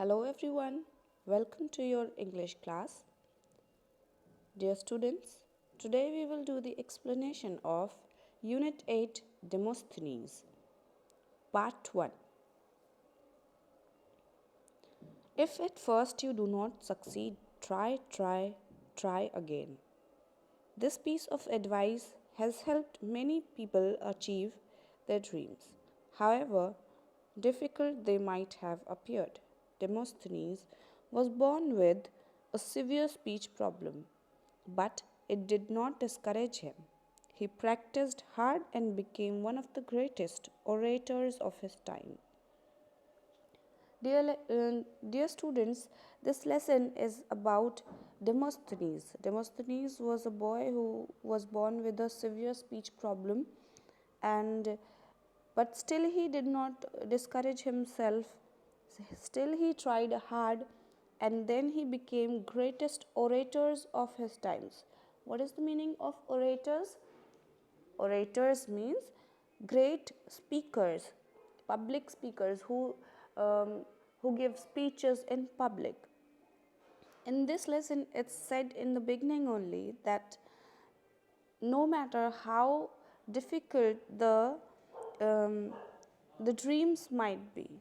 Hello everyone, welcome to your English class. Dear students, today we will do the explanation of Unit-8 Demosthenes, Part-1. If at first you do not succeed, try again. This piece of advice has helped many people achieve their dreams. However difficult they might have appeared, Demosthenes was born with a severe speech problem, but it did not discourage him. He practiced hard and became one of the greatest orators of his time. Dear students, this lesson is about Demosthenes. Demosthenes was a boy who was born with a severe speech problem, and but still he did not discourage himself. Still he tried hard, and then he became greatest orators of his times. What is the meaning of orators? Orators means great speakers, public speakers who give speeches in public. In this lesson, it's said in the beginning only that no matter how difficult the dreams might be,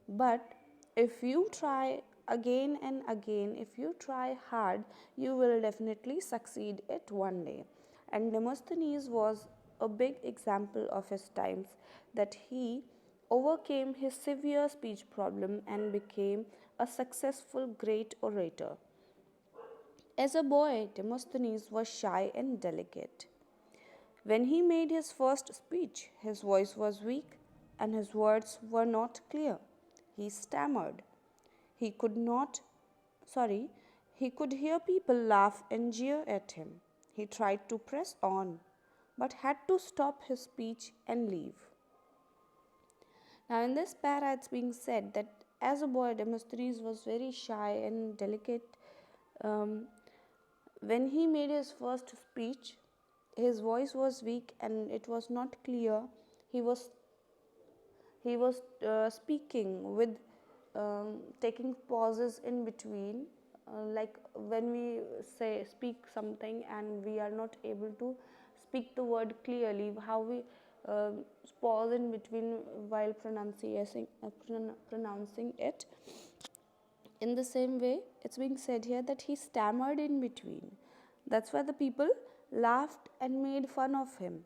but if you try again and again, if you try hard, you will definitely succeed it one day. And Demosthenes was a big example of his times, that he overcame his severe speech problem and became a successful great orator. As a boy, Demosthenes was shy and delicate. When he made his first speech, his voice was weak and his words were not clear. He stammered. He could not, sorry, he could hear people laugh and jeer at him. He tried to press on, but had to stop his speech and leave. Now, in this para, it's being said that as a boy, Demosthenes was very shy and delicate. When he made his first speech, his voice was weak and it was not clear. He was speaking with taking pauses in between, like when we say speak something and we are not able to speak the word clearly, how we pause in between while pronouncing it. In the same way, it's being said here that he stammered in between. That's why the people laughed and made fun of him.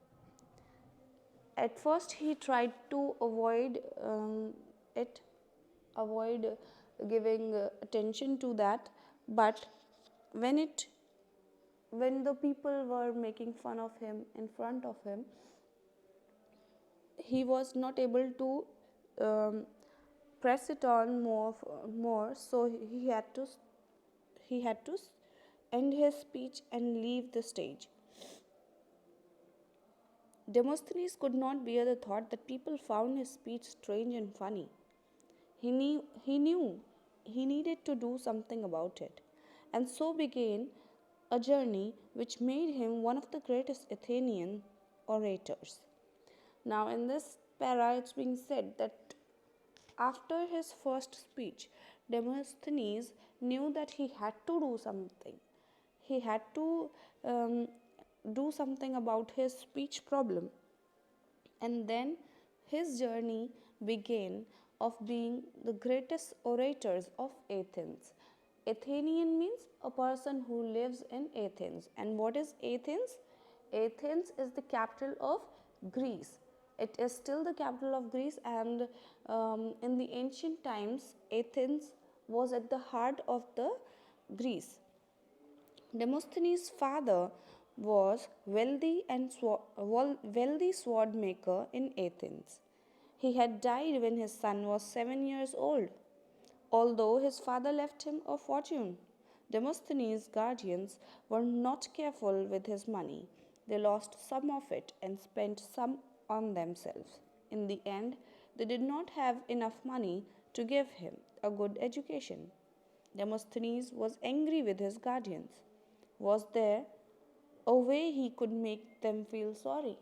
At first, he tried to avoid giving attention to that, but when the people were making fun of him in front of him, he was not able to press it on more, so he had to end his speech and leave the stage. Demosthenes could not bear the thought that people found his speech strange and funny. He knew he needed to do something about it, and so began a journey which made him one of the greatest Athenian orators. Now, in this para, it's being said that after his first speech, Demosthenes knew that he had to do something. He had to do something about his speech problem. And then his journey began of being the greatest orators of Athens. Athenian means a person who lives in Athens. And what is Athens? Athens is the capital of Greece. It is still the capital of Greece, and in the ancient times, Athens was at the heart of the Greece. Demosthenes' father was wealthy sword maker in Athens. He had died when his son was 7 years old. Although his father left him a fortune, Demosthenes' guardians were not careful with his money. They lost some of it and spent some on themselves. In the end, they did not have enough money to give him a good education. Demosthenes was angry with his guardians. Was there a way he could make them feel sorry?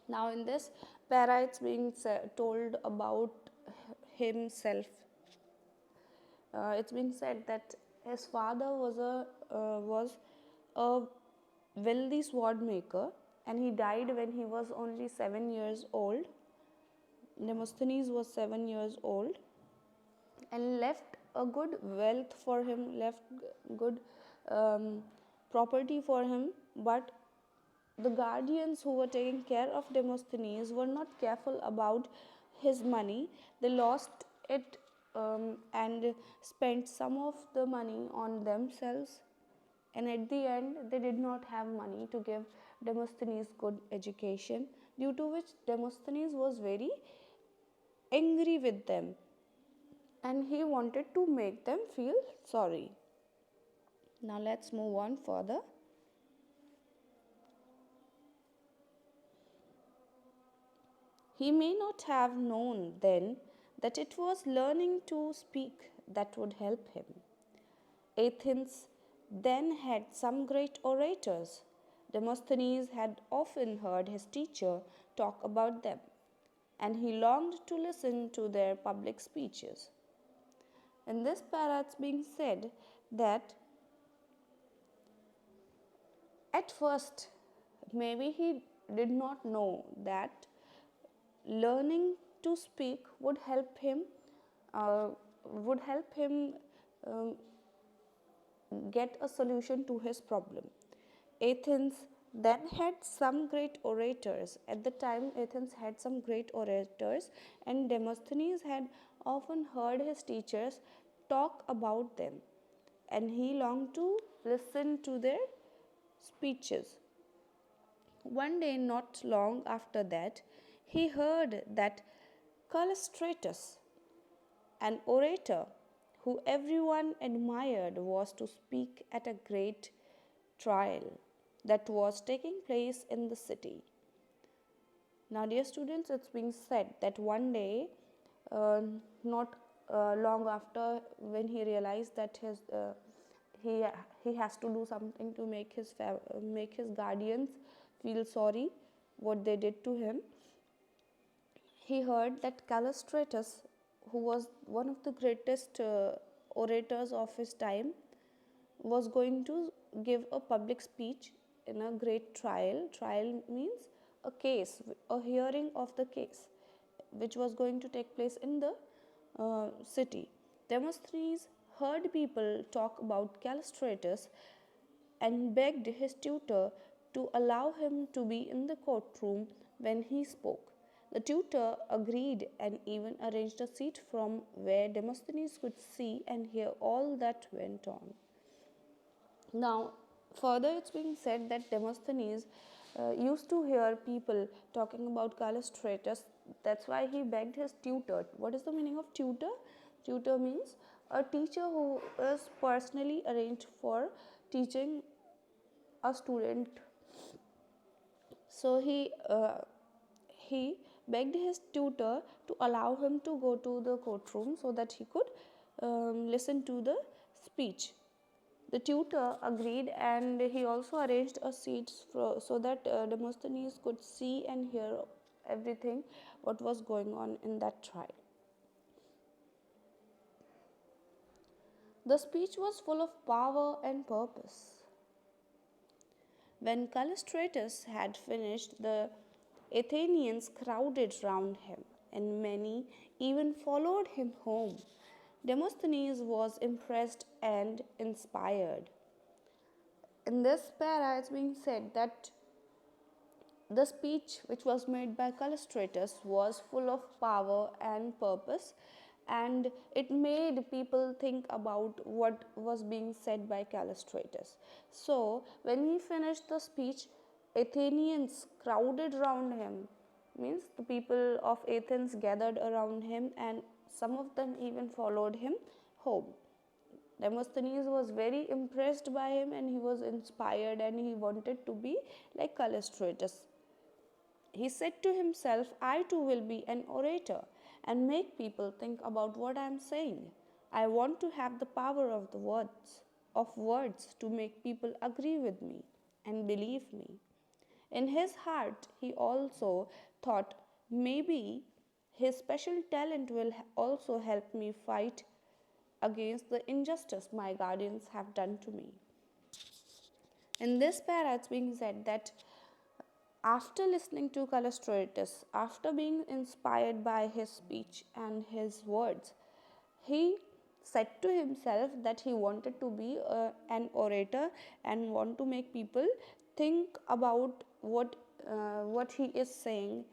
Now, in this para, it's being told about himself. It's been said that his father was a wealthy sword maker, and he died when he was only 7 years old. Demosthenes was 7 years old and left a good wealth for him, left good um, property for him, but the guardians who were taking care of Demosthenes were not careful about his money. They lost it and spent some of the money on themselves, and at the end, they did not have money to give Demosthenes good education, due to which Demosthenes was very angry with them and he wanted to make them feel sorry. Now, let's move on further. He may not have known then that it was learning to speak that would help him. Athens then had some great orators. Demosthenes had often heard his teacher talk about them, and he longed to listen to their public speeches. In this para, it's being said that at first, maybe he did not know that learning to speak uh, would help him um, get a solution to his problem. Athens then had some great orators. At the time, Athens had some great orators, and Demosthenes had often heard his teachers talk about them, and he longed to listen to their speeches. One day, not long after that, he heard that Callistratus, an orator who everyone admired, was to speak at a great trial that was taking place in the city. Now, dear students, it's being said that one day, not long after, when he realized that he he has to do something to make his guardians feel sorry what they did to him, he heard that Callistratus, who was one of the greatest orators of his time, was going to give a public speech in a great trial. Trial means a case, a hearing of the case, which was going to take place in the city. Demosthenes heard people talk about Callistratus and begged his tutor to allow him to be in the courtroom when he spoke. The tutor agreed and even arranged a seat from where Demosthenes could see and hear all that went on. Now, further, it's being said that Demosthenes used to hear people talking about Callistratus. That's why he begged his tutor. What is the meaning of tutor? Tutor means a teacher who is personally arranged for teaching a student. So he begged his tutor to allow him to go to the courtroom so that he could listen to the speech. The tutor agreed, and he also arranged a seat so that Demosthenes could see and hear everything what was going on in that trial. The speech was full of power and purpose. When Callistratus had finished, the Athenians crowded round him, and many even followed him home. Demosthenes was impressed and inspired. In this para, it's being said that the speech which was made by Callistratus was full of power and purpose, and it made people think about what was being said by Callistratus. So, when he finished the speech, Athenians crowded round him, means the people of Athens gathered around him, and some of them even followed him home. Demosthenes was very impressed by him, and he was inspired, and he wanted to be like Callistratus. He said to himself, I too will be an orator and make people think about what I am saying. I want to have the power of words to make people agree with me and believe me. In his heart, he also thought maybe his special talent will also help me fight against the injustice my guardians have done to me. In this para, it's being said that after listening to Callistratus, after being inspired by his speech and his words, he said to himself that he wanted to be an orator and want to make people think about what he is saying,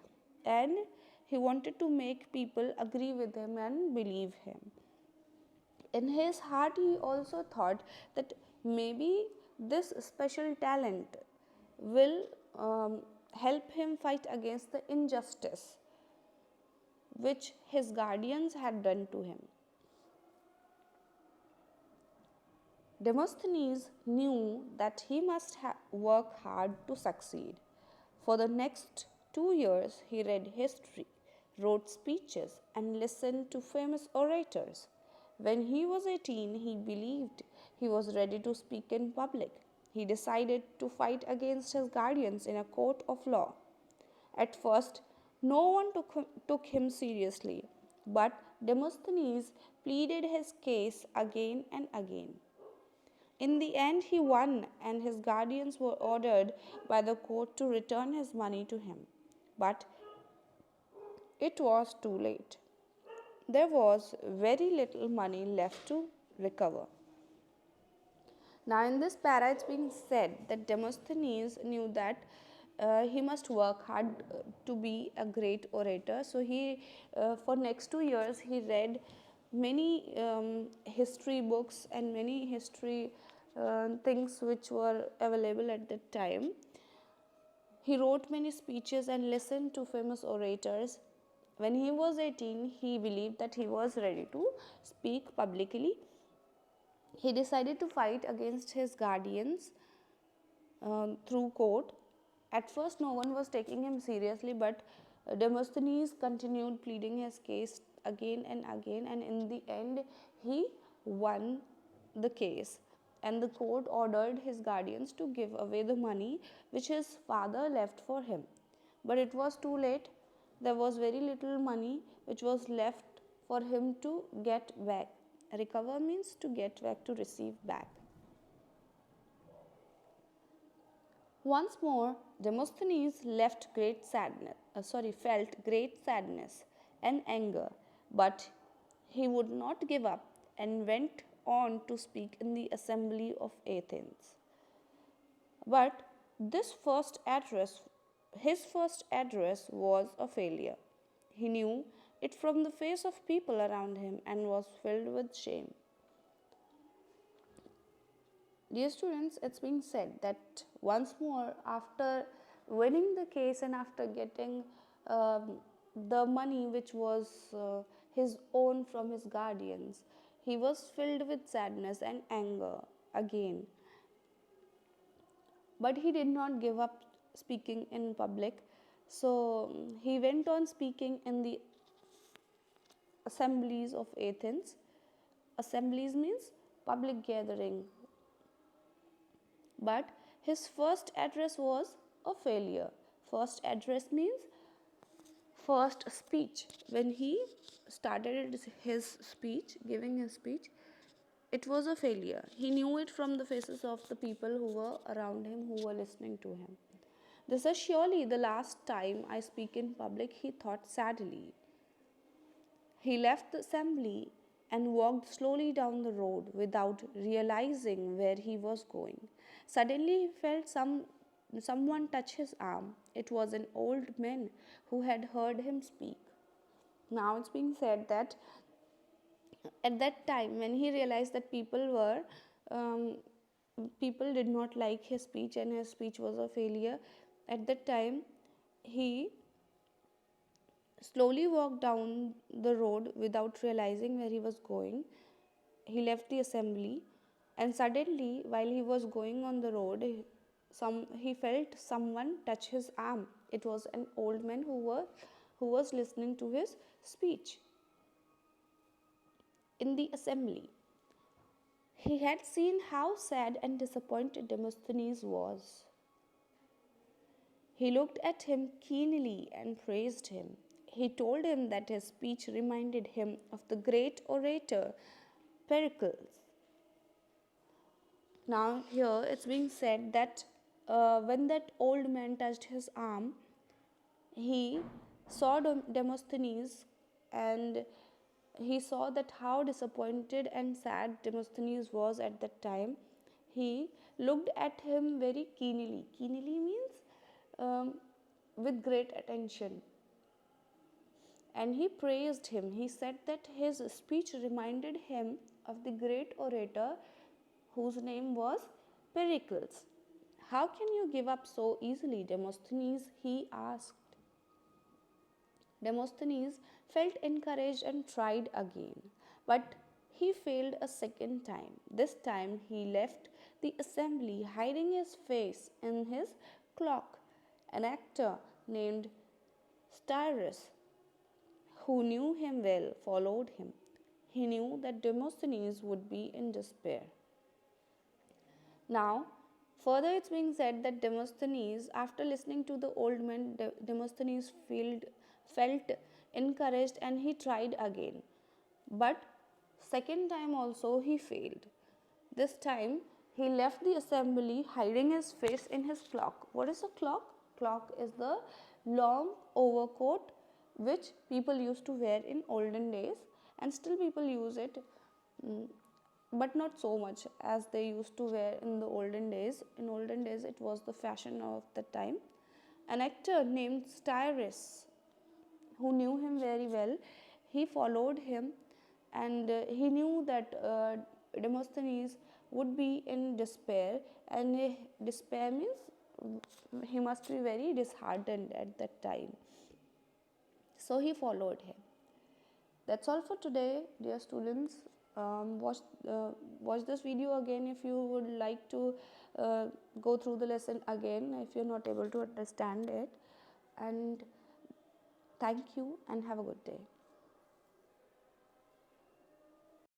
and he wanted to make people agree with him and believe him. In his heart, he also thought that maybe this special talent will help him fight against the injustice which his guardians had done to him. Demosthenes knew that he must work hard to succeed. For the next 2 years, he read history, wrote speeches, and listened to famous orators. When he was 18, he believed he was ready to speak in public. He decided to fight against his guardians in a court of law. At first, no one took him seriously, but Demosthenes pleaded his case again and again. In the end, he won, and his guardians were ordered by the court to return his money to him. But it was too late. There was very little money left to recover. Now, in this para, it's being said that Demosthenes knew that he must work hard to be a great orator. So he, for next 2 years, he read many history books and many history things which were available at that time. He wrote many speeches and listened to famous orators. When he was 18, he believed that he was ready to speak publicly. He decided to fight against his guardians through court. At first, no one was taking him seriously, but Demosthenes continued pleading his case again and again, and in the end, he won the case. And the court ordered his guardians to give away the money which his father left for him. But it was too late. There was very little money which was left for him to get back. Recover means to get back, to receive back. Once more, Demosthenes felt great sadness and anger, but he would not give up and went on to speak in the assembly of Athens. But his first address was a failure. He knew it from the face of people around him and was filled with shame. Dear students, it's being said that once more, after winning the case and after getting the money which was his own from his guardians, he was filled with sadness and anger again. But he did not give up speaking in public. So he went on speaking in the assemblies of Athens. Assemblies means public gathering. But his first address was a failure. First address means first speech. When he started his speech, giving his speech, it was a failure. He knew it from the faces of the people who were around him, who were listening to him. This is surely the last time I speak in public, he thought sadly. He left the assembly and walked slowly down the road without realizing where he was going. Suddenly he felt someone touch his arm. It was an old man who had heard him speak. Now it's being said that at that time, when he realized that people did not like his speech and his speech was a failure, at that time he slowly walked down the road without realizing where he was going. He left the assembly, and suddenly, while he was going on the road, he felt someone touch his arm. It was an old man who was listening to his speech in the assembly. He had seen how sad and disappointed Demosthenes was. He looked at him keenly and praised him. He told him that his speech reminded him of the great orator Pericles. Now, here it's being said that when that old man touched his arm, he saw Demosthenes, and he saw that how disappointed and sad Demosthenes was at that time. He looked at him very keenly. Keenly means um, with great attention. And he praised him. He said that his speech reminded him of the great orator whose name was Pericles. How can you give up so easily, Demosthenes? He asked. Demosthenes felt encouraged and tried again, but he failed a second time. This time he left the assembly, hiding his face in his cloak. An actor named Styrus, who knew him well, followed him. He knew that Demosthenes would be in despair. Now, further it's being said that Demosthenes, after listening to the old man, Demosthenes felt encouraged and he tried again. But second time also he failed. This time he left the assembly hiding his face in his cloak. What is a cloak? Cloak is the long overcoat which people used to wear in olden days, and still people use it, but not so much as they used to wear in the olden days. In olden days it was the fashion of the time. An actor named Styrus, who knew him very well, he followed him, and he knew that Demosthenes would be in despair, and despair means he must be very disheartened at that time. So he followed him. That's all for today, dear students. Watch this video again if you would like to go through the lesson again if you're not able to understand it. And thank you and have a good day.